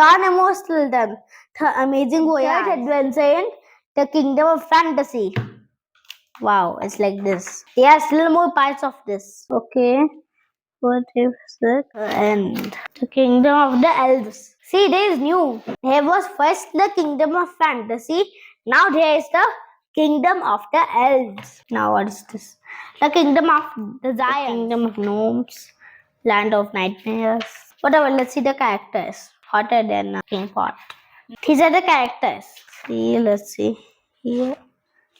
Geronimo Stilton, The Amazing Voyage, Adventure in the Kingdom of Fantasy. Wow, it's like this. There are still more parts of this. Okay. What is it? And the Kingdom of the Elves. See, there is new. There was first the Kingdom of Fantasy. Now there is the Kingdom of the Elves. Now what is this? The Kingdom of the Giants. The Kingdom of Gnomes. Land of Nightmares. Whatever, let's see the characters. Hotter than a king pot. These are the characters. See, let's see. Here.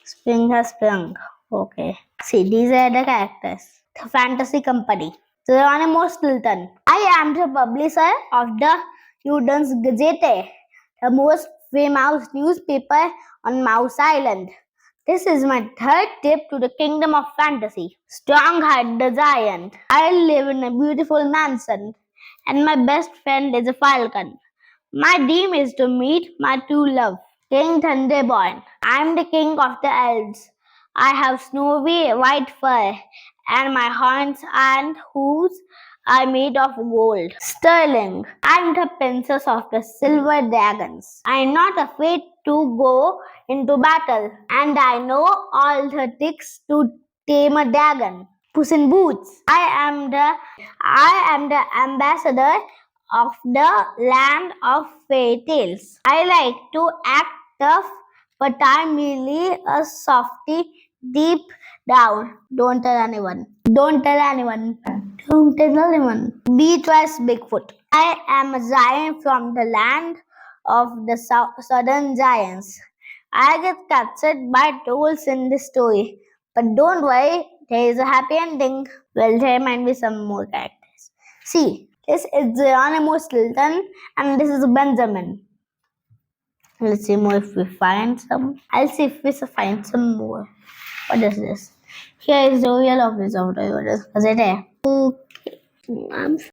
Spring has sprung. Okay. See, these are the characters. The Fantasy Company. Geronimo Stilton. I am the publisher of the Udon's Gazette, the most famous newspaper on Mouse Island. This is my third trip to the kingdom of fantasy. Strongheart the giant. I live in a beautiful mansion, and my best friend is a falcon. My dream is to meet my true love, King Thunderborn. I am the king of the elves. I have snowy white fur, and my horns and hooves are made of gold. Sterling. I am the princess of the silver dragons. I am not afraid to go into battle, and I know all the tricks to tame a dragon. Puss in Boots. I am the ambassador of the land of fairy tales. I like to act tough, but I'm merely a softy deep down. Don't tell anyone. Don't tell anyone. Don't tell anyone. Beatrice Bigfoot. I am a giant from the land of the southern giants. I get captured by trolls in this story. But don't worry, there is a happy ending. Well, there might be some more characters. See, this is Geronimo Stilton and this is Benjamin. Let's see more if we find some. I'll see if we find some more. What is this? Here is the real office of the Gazette. Okay.